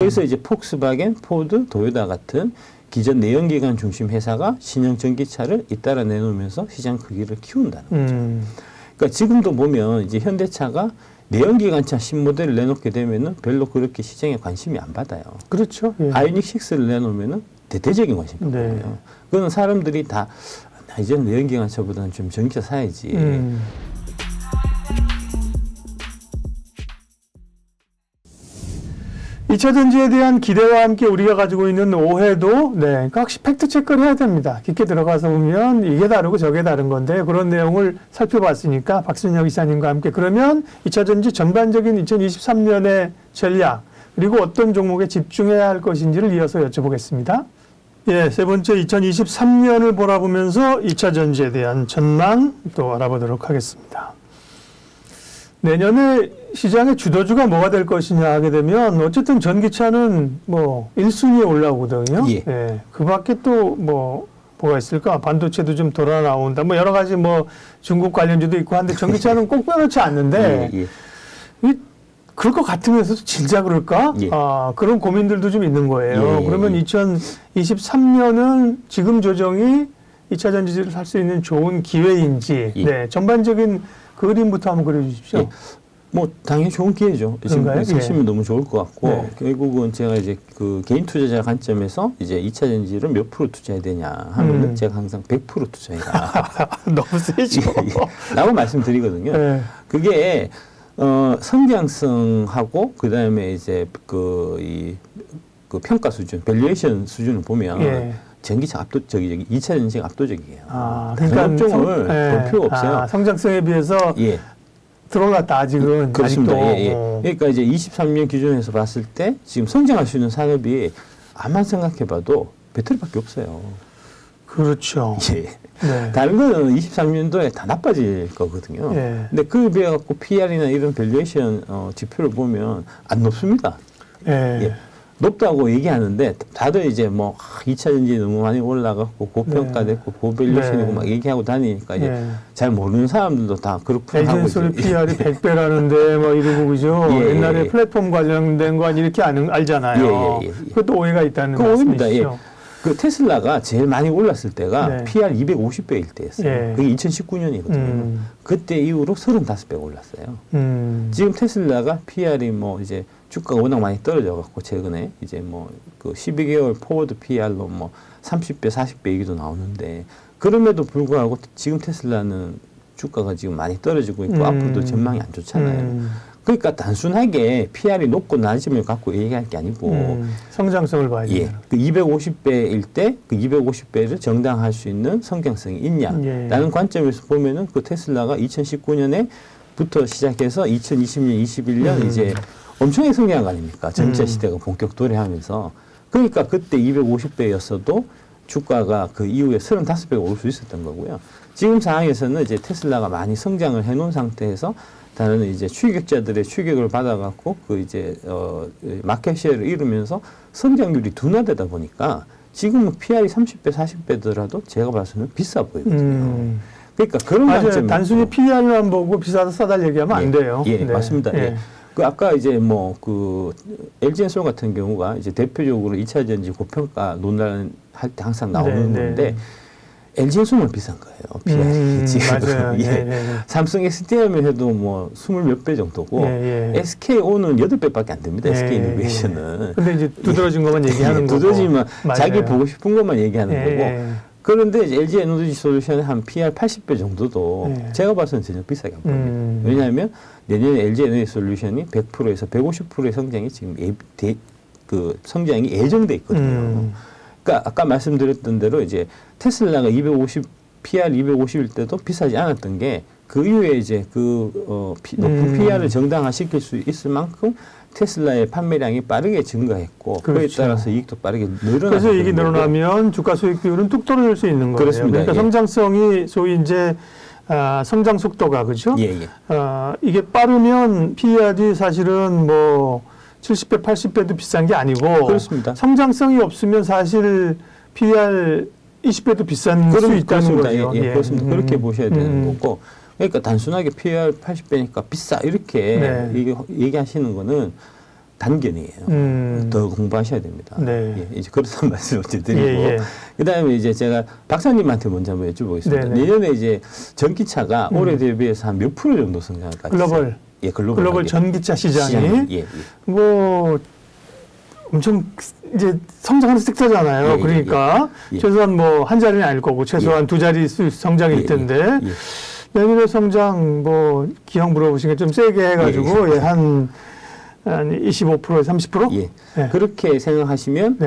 그래서 이제 폭스바겐, 포드, 도요타 같은 기존 내연기관 중심 회사가 신형 전기차를 잇따라 내놓으면서 시장 크기를 키운다는 거죠. 그러니까 지금도 보면 이제 현대차가 내연기관차 신모델을 내놓게 되면은 별로 그렇게 시장에 관심이 안 받아요. 그렇죠. 예. 아이오닉 6를 내놓으면은 대대적인 관심이 받거든요. 네. 그거는 사람들이 다 이제는 내연기관차보다는 좀 전기차 사야지. 2차 전지에 대한 기대와 함께 우리가 가지고 있는 오해도, 그러니까 확실히 팩트 체크를 해야 됩니다. 깊게 들어가서 보면 이게 다르고 저게 다른 건데 그런 내용을 살펴봤으니까 박순혁 이사님과 함께 그러면 2차 전지 전반적인 2023년의 전략 그리고 어떤 종목에 집중해야 할 것인지를 이어서 여쭤보겠습니다. 예, 세 번째 2023년을 바라보면서 2차 전지에 대한 전망 또 알아보도록 하겠습니다. 내년에 시장의 주도주가 뭐가 될 것이냐 하게 되면 어쨌든 전기차는 뭐 1순위에 올라오거든요. 예. 예. 그 밖에 또 뭐가 있을까? 반도체도 좀 돌아 나온다. 뭐 여러 가지 뭐 중국 관련주도 있고 한데 전기차는 꼭 빼놓지 않는데 그럴 것 같으면서도 진짜 그럴까? 예. 그런 고민들도 좀 있는 거예요. 예. 그러면 2023년은 지금 조정이 2차 전지를 살 수 있는 좋은 기회인지 네, 전반적인 그림부터 한번 그려주십시오. 예. 뭐 당연히 좋은 기회죠. 지금 사시면 너무 좋을 것 같고 결국은 제가 이제 그 개인 투자자 관점에서 이제 2차 전지를 몇 프로 투자해야 되냐 하면은 제가 항상 100% 투자해라. 너무 세죠. 라고 말씀드리거든요. 그게 성장성하고 그다음에 이제 그 평가 수준, 밸류에이션 수준을 보면 전기차 압도적이죠. 2차 전지가 압도적이에요. 그러니까 업종을 볼 필요가 없어요. 성장성에 비해서 들어갔다 아직은. 그렇습니다. 그러니까 이제 23년 기준에서 봤을 때 지금 성장할 수 있는 산업이 아마 생각해봐도 배터리밖에 없어요. 그렇죠. 다른 거는 23년도에 다 나빠질 거거든요. 근데 그에 비해 갖고 PR이나 이런 밸류에이션 지표를 보면 안 높습니다. 높다고 얘기하는데 다들 이제 뭐 2차 전지 너무 많이 올라갔고 고평가됐고 고밸류에이션이고 막 얘기하고 다니니까 이제 잘 모르는 사람들도 다 그렇구나 하고 에이전솔 PR이 100배라는데 뭐 이러고 그죠? 옛날에 플랫폼 관련된 거 이렇게 알잖아요. 그것도 오해가 있다는 말씀이시죠? 그 테슬라가 제일 많이 올랐을 때가 PR 250배일 때였어요. 그게 2019년이거든요. 그때 이후로 35배가 올랐어요. 지금 테슬라가 PR이 뭐 이제 주가가 워낙 많이 떨어져 갖고 최근에 이제 뭐 그 12개월 포워드 PR로 뭐 30배, 40배 얘기도 나오는데 그럼에도 불구하고 지금 테슬라는 주가가 지금 많이 떨어지고 있고 앞으로도 전망이 안 좋잖아요. 그러니까 단순하게 PR이 높고 낮음을 갖고 얘기할 게 아니고 성장성을 봐야 돼요. 그 250배일 때 그 250배를 정당화할 수 있는 성장성이 있냐라는 관점에서 보면은 그 테슬라가 2019년에부터 시작해서 2020년, 21년 이제 엄청나게 성장한 거 아닙니까? 전기차 시대가 본격 도래하면서. 그러니까 그때 250배였어도 주가가 그 이후에 35배가 올 수 있었던 거고요. 지금 상황에서는 이제 테슬라가 많이 성장을 해놓은 상태에서 다른 이제 추격자들의 추격을 받아갖고 그 이제 마켓쉐어를 이루면서 성장률이 둔화되다 보니까 지금은 PR이 30배, 40배더라도 제가 봐서는 비싸 보이거든요. 그러니까 그런 관점 단순히 PR만 보고 비싸다 싸다 얘기하면 안 돼요. 맞습니다. 그 아까 이제 뭐 그 LG엔솔 같은 경우가 이제 대표적으로 2차 전지 고평가 논란할 때 항상 나오는 건데 LG엔솔만 비싼 거예요. PR이 지금 삼성 SDI만 해도 뭐 20몇 배 정도고 SKO는 8배밖에 안 됩니다. SK이노베이션은. 근데 이제 두드러진 것만 얘기하는 거고. 두드러지면 자기 보고 싶은 것만 얘기하는 거고. 그런데 이제 LG 에너지 솔루션의 한 PR 80배 정도도 제가 봐서는 전혀 비싸게 안 보여요. 왜냐하면 내년에 LG 에너지 솔루션이 100%에서 150%의 성장이 지금 그 성장이 예정돼 있거든요. 그러니까 아까 말씀드렸던 대로 이제 테슬라가 PR 250일 때도 비싸지 않았던 게 그 이후에 이제 그 높은 PR을 정당화시킬 수 있을 만큼 테슬라의 판매량이 빠르게 증가했고 그에 따라서 이익도 빠르게 늘어나고 그래서 이익이 늘어나면 주가 수익 비율은 뚝 떨어질 수 있는 거예요. 그렇습니다. 그러니까 성장성이 소위 이제 성장 속도가 그죠? 이게 빠르면 PR이 사실은 뭐 70배, 80배도 비싼 게 아니고 그렇습니다. 성장성이 없으면 사실 PR 20배도 비싼 수 있다는 거죠. 그렇습니다. 그렇게 보셔야 되는 거고 그러니까 단순하게 PR 80배니까 비싸 이렇게 얘기하시는 거는 단견이에요. 더 공부하셔야 됩니다. 네. 예, 이제 그렇다는 말씀을 드리고 그다음에 이제 제가 박사님한테 먼저 한번 여쭤보겠습니다. 내년에 이제 전기차가 올해 대비해서 한 몇 프로 정도 성장할 것 같아요? 글로벌. 예, 글로벌 전기차 시장이 뭐 엄청 이제 성장하는 섹터잖아요. 그러니까 최소한 뭐 한 자리는 아닐 거고 최소한 두 자리 성장일 텐데 내년에 성장 뭐 기왕 물어보신 게 좀 세게 해가지고 한 25%, 30%? 예. 그렇게 생각하시면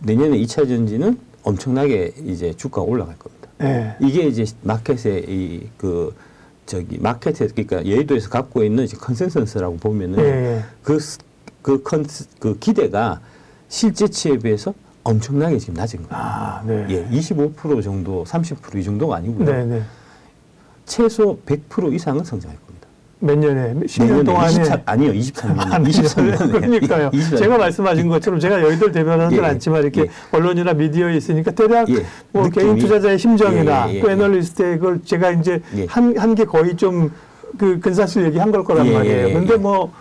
내년에 2차 전지는 엄청나게 이제 주가가 올라갈 겁니다. 이게 이제 마켓의 마켓에 그러니까 여의도에서 갖고 있는 이제 컨센서스라고 보면은 그 기대가 실제치에 비해서 엄청나게 지금 낮은 거예요. 25% 정도, 30% 이 정도가 아니고요. 최소 100% 이상은 성장할 겁니다. 몇 년에? 10년 동안에? 아니요, 23년. 23년. 그러니까요. 23년. 제가 말씀하신 것처럼 제가 여의도를 대변하는 않지만 이렇게 언론이나 미디어에 있으니까 대략 뭐 개인 투자자의 심정이나 또 애널리스트의 그걸 제가 이제 한 게 거의 좀 그 근사실 얘기한 걸 거란 말이에요. 근데 뭐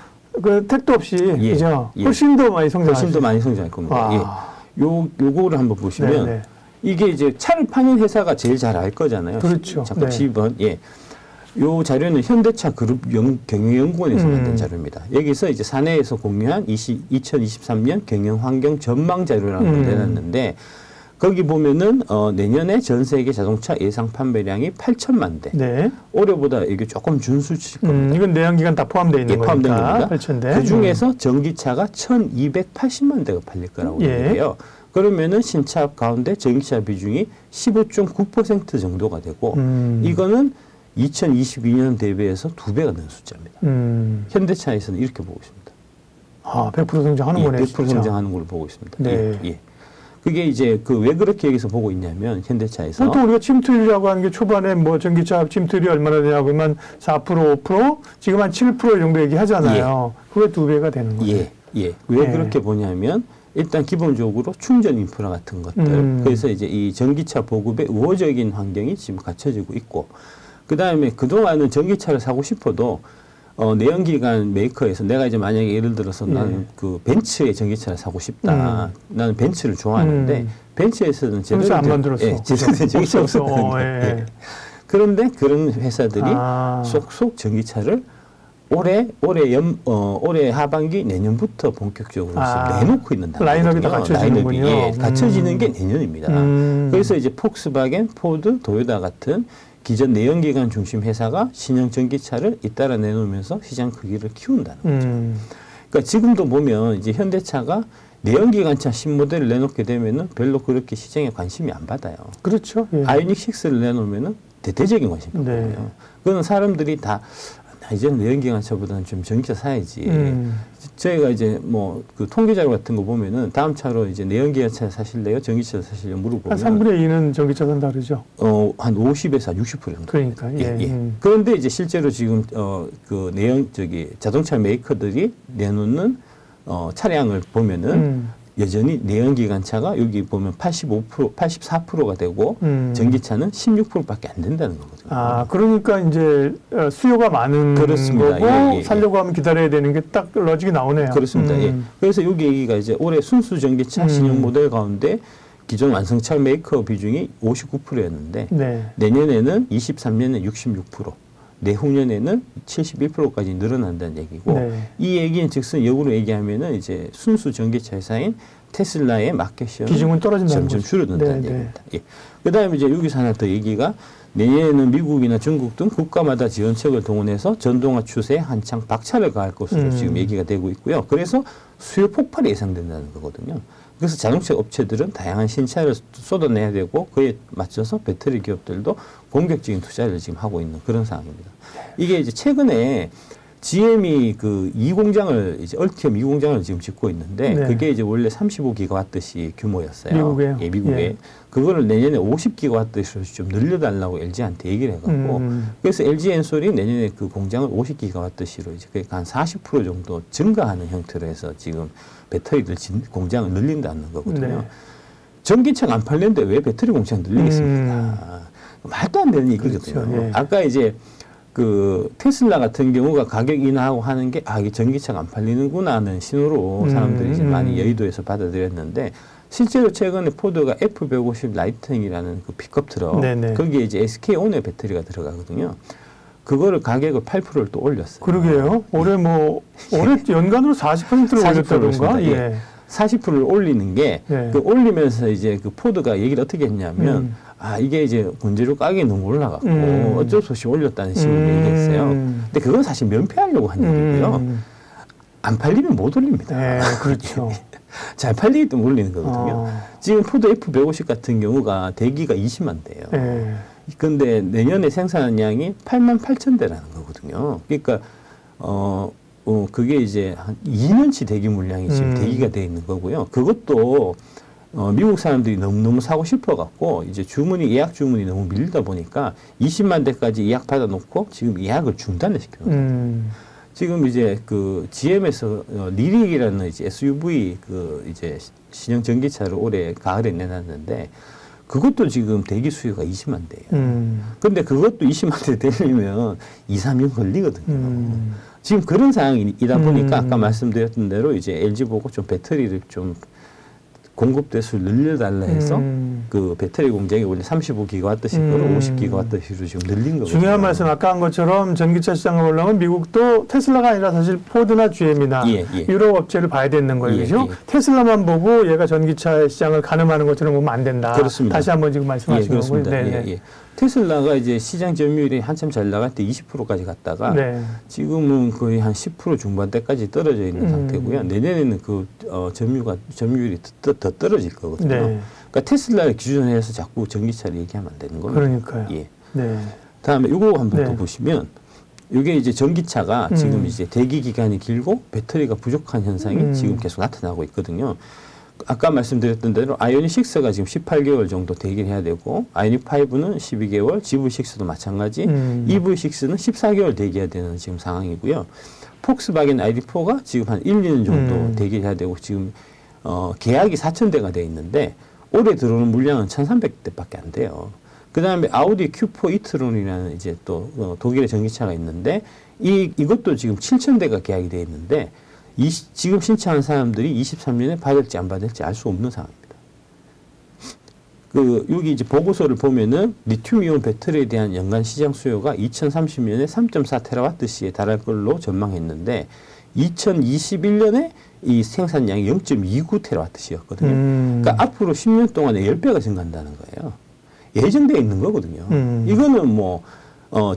그 택도 없이 그죠? 훨씬 더 많이 성장할 겁니다. 요거를 한번 보시면 이게 이제 차를 파는 회사가 제일 잘 알 거잖아요. 그렇죠. 잠깐 10번. 요 자료는 현대차 그룹 경영연구원에서 만든 자료입니다. 여기서 이제 사내에서 공유한 2023년 경영환경 전망 자료라는 걸 내놨는데 거기 보면은 내년에 전 세계 자동차 예상 판매량이 8천만 대. 올해보다 이게 조금 준수치일 겁니다. 이건 내연기관 다 포함되어 있는 거니까. 포함된 겁니다. 8,000대. 그 중에서 전기차가 1,280만 대가 팔릴 거라고 얘기해요. 그러면은 신차 가운데 전기차 비중이 15.9% 정도가 되고 이거는 2022년 대비해서 2배가 는 숫자입니다. 현대차에서는 이렇게 보고 있습니다. 100% 성장하는 거네요. 100% 성장하는 걸 보고 있습니다. 그게 이제 왜 그렇게 여기서 보고 있냐면 현대차에서 보통 우리가 침투율이라고 하는 게 초반에 뭐 전기차 침투율이 얼마나 되냐고 그러면 4%, 5% 지금 한 7% 정도 얘기하잖아요. 그게 2배가 되는 거예요. 왜 그렇게 보냐면 일단 기본적으로 충전 인프라 같은 것들 그래서 이제 이 전기차 보급의 우호적인 환경이 지금 갖춰지고 있고 그 다음에 그동안은 전기차를 사고 싶어도 내연기관 메이커에서 내가 이제 만약에 예를 들어서 나는 그 벤츠의 전기차를 사고 싶다. 나는 벤츠를 좋아하는데 벤츠에서는 제대로 안 만들었어. 제대로 된 전기차가 없었거든요. 그런데 그런 회사들이 속속 전기차를 올해 하반기 내년부터 본격적으로 내놓고 있는 단계거든요. 라인업이 다 갖춰지는군요. 갖춰지는 게 내년입니다. 그래서 이제 폭스바겐, 포드, 도요타 같은 기존 내연기관 중심 회사가 신형 전기차를 잇따라 내놓으면서 시장 크기를 키운다는 거죠. 그러니까 지금도 보면 이제 현대차가 내연기관차 신모델을 내놓게 되면은 별로 그렇게 시장에 관심이 안 받아요. 그렇죠. 아이오닉 6를 내놓으면은 대대적인 관심이 받거든요. 그건 사람들이 다 이제는 내연기관차보다는 좀 전기차 사야지. 저희가 이제 뭐 그 통계자료 같은 거 보면은 다음 차로 이제 내연기관차 사실래요? 전기차 사실래요? 물어보면 한 3분의 2는 전기차는 다르죠. 한 50에서 60% 정도. 그러니까 그런데 이제 실제로 지금 그 자동차 메이커들이 내놓는 차량을 보면은 여전히 내연기관차가 여기 보면 85%, 84%가 되고 전기차는 16%밖에 안 된다는 거거든요. 그러니까 이제 수요가 많은 그렇습니다. 거고 살려고 하면 기다려야 되는 게 딱 러직이 나오네요. 그렇습니다. 그래서 여기 얘기가 이제 올해 순수 전기차 신형 모델 가운데 기존 완성차 메이커 비중이 59%였는데 내년에는 23년에 66%. 내후년에는 71%까지 늘어난다는 얘기고 이 얘기는 즉슨 역으로 얘기하면은 이제 순수 전기차 회사인 테슬라의 마켓시어는 비중은 떨어진다는 점점 줄어든다는 얘기입니다. 그다음에 이제 여기서 하나 더 얘기가 내년에는 미국이나 중국 등 국가마다 지원책을 동원해서 전동화 추세에 한창 박차를 가할 것으로 지금 얘기가 되고 있고요. 그래서 수요 폭발이 예상된다는 거거든요. 그래서 자동차 업체들은 다양한 신차를 쏟아내야 되고 그에 맞춰서 배터리 기업들도 본격적인 투자를 지금 하고 있는 그런 상황입니다. 이게 이제 최근에 GM이 그 2공장을 이제 얼티엄 2공장을 지금 짓고 있는데 그게 이제 원래 35기가와트시 규모였어요. 미국에요? 미국에. 그거를 내년에 50기가와트시로 좀 늘려달라고 LG한테 얘기를 해갖고 그래서 LG 엔솔이 내년에 그 공장을 50기가와트시로 이제 그러니까 한 40% 정도 증가하는 형태로 해서 지금 배터리를 공장을 늘린다는 거거든요. 전기차가 안 팔렸는데 왜 배터리 공장 늘리겠습니까? 말도 안 되는 얘기거든요. 그렇죠. 아까 이제 그 테슬라 같은 경우가 가격 인하하고 하는 게 이게 전기차가 안 팔리는구나 하는 신호로 사람들이 이제 많이 여의도에서 받아들였는데 실제로 최근에 포드가 F150 라이트닝이라는 그 픽업 트럭 거기에 이제 SK온의 배터리가 들어가거든요. 그거를 가격을 8%를 또 올렸어요. 그러게요. 올해 올해 연간으로 40%를 올렸다던가. 예. 40%를 올리는 게 그 올리면서 이제 그 포드가 얘기를 어떻게 했냐면 이게 이제 원재료 가격이 너무 올라갔고 어쩔 수 없이 올렸다는 식으로 얘기했어요. 근데 그건 사실 면피하려고 한 얘기고요. 안 팔리면 못 올립니다. 그렇죠. 잘 팔리기 때문에 올리는 거거든요. 지금 포드 F150 같은 경우가 대기가 20만 대예요. 근데 내년에 생산량이 88,000대라는 거거든요. 그러니까 그게 이제 한 2년치 대기 물량이 지금 대기가 돼 있는 거고요. 그것도 미국 사람들이 너무너무 사고 싶어 갖고 이제 예약 주문이 너무 밀리다 보니까 20만 대까지 예약 받아 놓고 지금 예약을 중단을 시켜 놓은 지금 이제 그 GM에서 리릭이라는 이제 SUV 그 이제 신형 전기차를 올해 가을에 내놨는데 그것도 지금 대기 수요가 20만 대예요. 근데 그것도 20만 대 되려면 2, 3년 걸리거든요. 지금 그런 상황이다 보니까 아까 말씀드렸던 대로 이제 LG 보고 좀 배터리를 좀 공급 대수를 늘려달라 해서 그 배터리 공장이 원래 35기가와트씩으로 50기가와트씩으로 지금 늘린 거거든요. 중요한 말씀 아까 한 것처럼 전기차 시장을 보려면 미국도 테슬라가 아니라 사실 포드나 GM이나 유럽 업체를 봐야 되는 거예요. 그렇죠? 테슬라만 보고 얘가 전기차 시장을 가늠하는 것처럼 보면 안 된다. 그렇습니다. 다시 한번 지금 말씀하신 거고요. 테슬라가 이제 시장 점유율이 한참 잘 나갈 때 20%까지 갔다가 지금은 거의 한 10% 중반대까지 떨어져 있는 상태고요. 내년에는 그 점유율이 더 떨어질 거거든요. 그러니까 테슬라를 기준으로 해서 자꾸 전기차를 얘기하면 안 되는 겁니다. 그러니까요. 다음에 이거 한번 더 보시면 이게 이제 전기차가 지금 이제 대기 기간이 길고 배터리가 부족한 현상이 지금 계속 나타나고 있거든요. 아까 말씀드렸던 대로 아이오닉 6가 지금 18개월 정도 대기를 해야 되고 아이오닉 5는 12개월, GV6도 마찬가지, EV6는 14개월 대기해야 되는 지금 상황이고요. 폭스바겐 ID4가 지금 한 1, 2년 정도 대기를 해야 되고 지금 계약이 4,000대가 돼 있는데 올해 들어오는 물량은 1,300대밖에 안 돼요. 그 다음에 아우디 Q4 이트론이라는 이제 또 독일의 전기차가 있는데 이것도 지금 7,000대가 계약이 돼 있는데 지금 신청한 사람들이 23년에 받을지 안 받을지 알 수 없는 상황입니다. 여기 이제 보고서를 보면은 리튬이온 배터리에 대한 연간 시장 수요가 2030년에 3.4TWh에 달할 걸로 전망했는데 2021년에 이 생산량이 0.29TWh였거든요. 그러니까 앞으로 10년 동안에 10배가 증가한다는 거예요. 예정되어 있는 거거든요. 이거는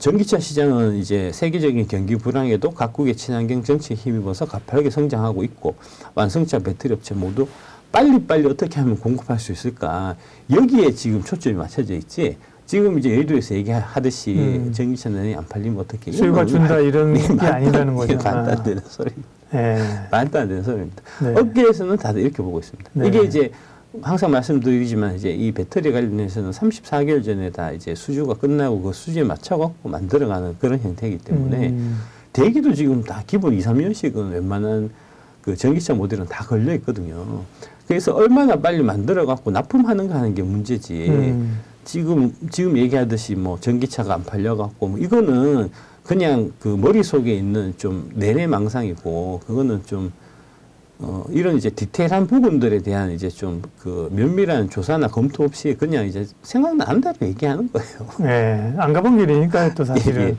전기차 시장은 이제 세계적인 경기 불황에도 각국의 친환경 정책에 힘입어서 가파르게 성장하고 있고 완성차 배터리 업체 모두 빨리빨리 어떻게 하면 공급할 수 있을까 여기에 지금 초점이 맞춰져 있지 지금 이제 여의도에서 얘기하듯이 전기차 내내 안 팔리면 어떻게 수요가 준다 이런 게 아니라는 거죠. 말도 안 되는 소리입니다. 말도 안 되는 소리입니다. 업계에서는 다들 이렇게 보고 있습니다. 이게 이제 항상 말씀드리지만 이제 이 배터리 관련해서는 34개월 전에 다 이제 수주가 끝나고 그 수주에 맞춰갖고 만들어가는 그런 형태이기 때문에 대기도 지금 다 기본 2, 3년씩은 웬만한 그 전기차 모델은 다 걸려 있거든요. 그래서 얼마나 빨리 만들어갖고 납품하는가 하는 게 문제지. 지금 얘기하듯이 뭐 전기차가 안 팔려갖고 이거는 그냥 그 머릿속에 있는 좀 내내망상이고 그거는 좀 이런 이제 디테일한 부분들에 대한 이제 좀 그 면밀한 조사나 검토 없이 그냥 이제 생각나는 대로 얘기하는 거예요. 안 가본 길이니까요, 또 사실은.